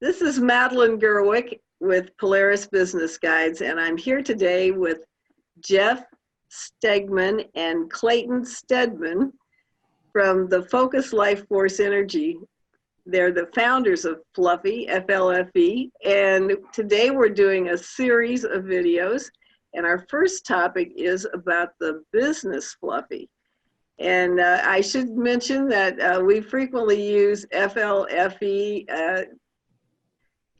This is Madeline Gerwick with Polaris Business Guides, and I'm here today with Jeff Stegman and Clayton Stedman from the Focus Life Force Energy. They're the founders of FLFE, FLFE, and today we're doing a series of videos, and our first topic is about the business FLFE. And I should mention that we frequently use FLFE,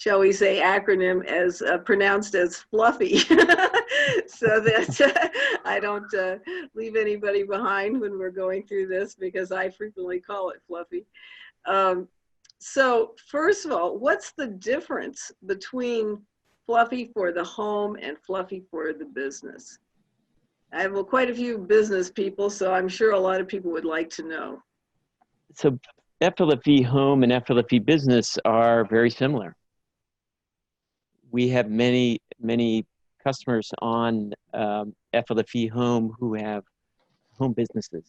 shall we say, acronym as pronounced as fluffy, so that I don't leave anybody behind when we're going through this, because I frequently call it fluffy. So first of all, what's the difference between fluffy for the home and fluffy for the business? I have quite a few business people, so I'm sure a lot of people would like to know. So FLFE home and FLFE business are very similar. We have many customers on FLFE home who have home businesses.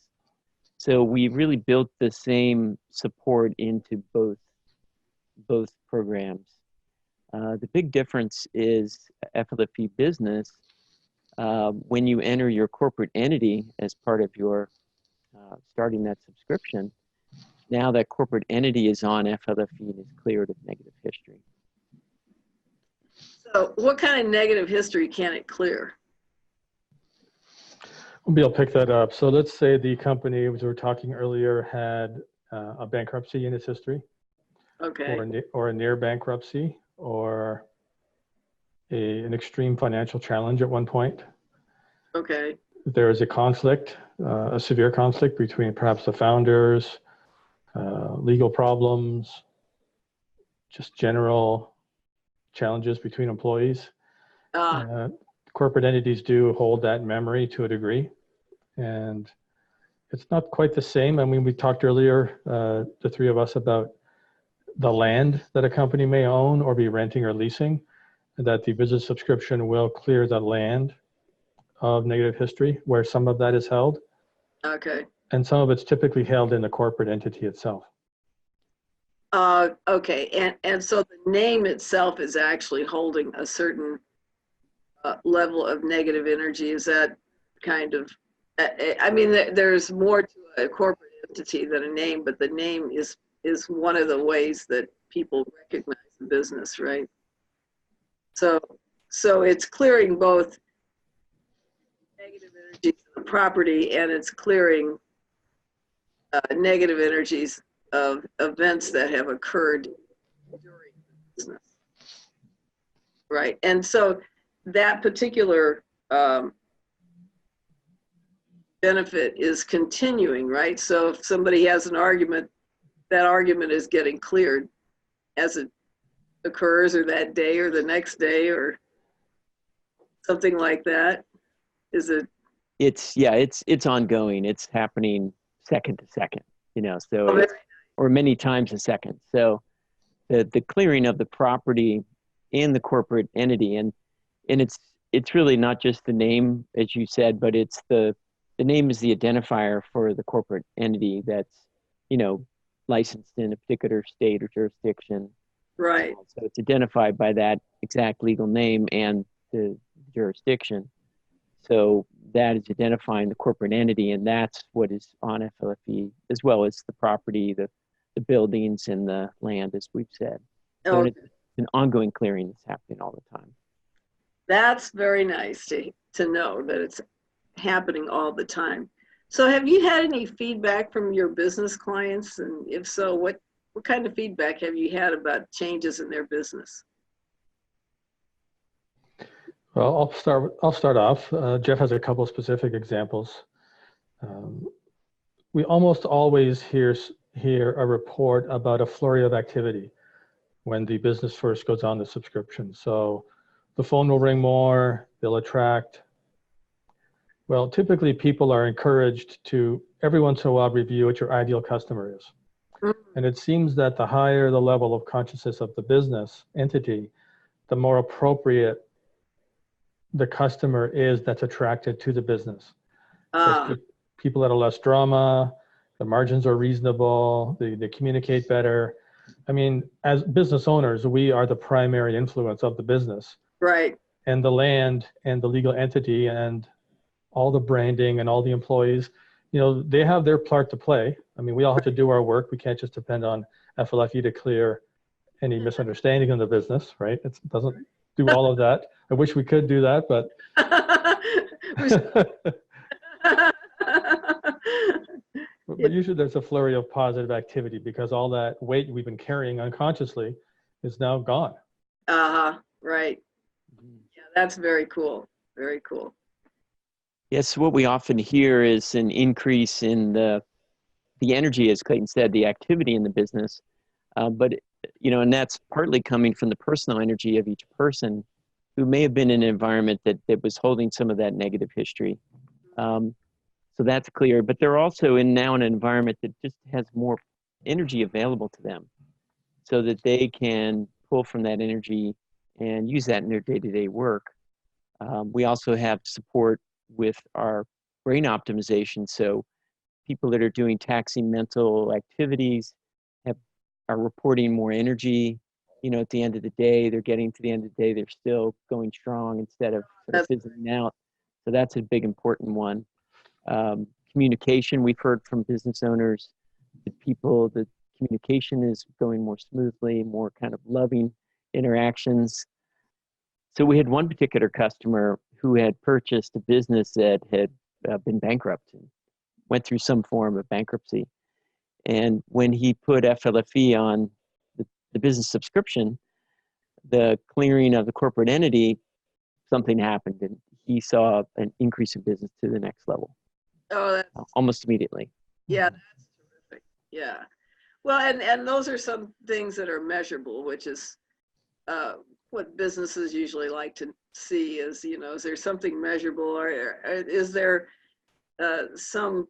So we really built the same support into both programs. The big difference is FLFE business. When you enter your corporate entity as part of your starting that subscription, now that corporate entity is on FLFE and is cleared of negative history. So what kind of negative history can it clear? I'll pick that up. So let's say the company, as we were talking earlier, had a bankruptcy in its history. Okay. Or a near bankruptcy, or an extreme financial challenge at one point. Okay. There is a conflict, a severe conflict between perhaps the founders, legal problems, just general challenges between employees. Corporate entities do hold that memory to a degree, and it's not quite the same. I mean, we talked earlier, the three of us, about the land that a company may own or be renting or leasing, that the business subscription will clear the land of negative history where some of that is held. Okay. And some of it's typically held in the corporate entity itself. Okay, and so the name itself is actually holding a certain level of negative energy. Is that kind of, I mean, there's more to a corporate entity than a name, but the name is one of the ways that people recognize the business, right? So it's clearing both negative energies of the property, and it's clearing negative energies of events that have occurred during the business. Right, and so that particular benefit is continuing, right? So if somebody has an argument, that argument is getting cleared as it occurs, or that day, or the next day, or something like that. Is it? It's ongoing. It's happening second to second, so or many times a second. So the clearing of the property in the corporate entity, and it's really not just the name, as you said, but it's the name is the identifier for the corporate entity that's, licensed in a particular state or jurisdiction. Right. So it's identified by that exact legal name and the jurisdiction. So that is identifying the corporate entity, and that's what is on FLFE, as well as the property, the buildings, and the land, as we've said. So it's an ongoing clearing that's happening all the time. That's very nice to know that it's happening all the time. So have you had any feedback from your business clients? And if so, what kind of feedback have you had about changes in their business? Well, I'll start off. Jeff has a couple specific examples. We almost always hear a report about a flurry of activity when the business first goes on the subscription. So the phone will ring more, they'll attract. Well, typically people are encouraged to every once in a while review what your ideal customer is. And it seems that the higher the level of consciousness of the business entity, the more appropriate the customer is that's attracted to the business. So people that are less drama, the margins are reasonable, they communicate better. I mean, as business owners, we are the primary influence of the business. Right. And the land and the legal entity and all the branding and all the employees, you know, they have their part to play. I mean, we all have to do our work. We can't just depend on FLFE to clear any misunderstanding in the business, right? It doesn't do all of that. I wish we could do that, but but usually there's a flurry of positive activity because all that weight we've been carrying unconsciously is now gone. Right. Yeah, that's very cool. Very cool. Yes, what we often hear is an increase in the energy, as Clayton said, the activity in the business. But, you know, and that's partly coming from the personal energy of each person who may have been in an environment that was holding some of that negative history. So that's clear. But they're also now in an environment that just has more energy available to them so that they can pull from that energy and use that in their day-to-day work. We also have support with our brain optimization. So people that are doing taxing mental activities are reporting more energy. You know, at the end of the day, they're getting to the end of the day, they're still going strong instead of sort of fizzling out. So that's a big important one. Communication, we've heard from business owners, the communication is going more smoothly, more kind of loving interactions. So we had one particular customer who had purchased a business that had been bankrupt and went through some form of bankruptcy. And when he put FLFE on the business subscription, the clearing of the corporate entity, something happened and he saw an increase in business to the next level. Oh, that's, almost immediately. Yeah, that's terrific. Yeah. Well, and those are some things that are measurable, which is what businesses usually like to see is, you know, is there something measurable or is there some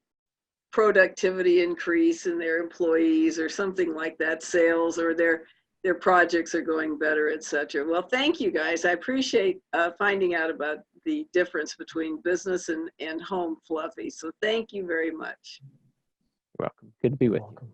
productivity increase in their employees or something like that, sales or their projects are going better, etc. Well, thank you guys. I appreciate finding out about the difference between business and home fluffy. So thank you very much. You're welcome. Good to be with you.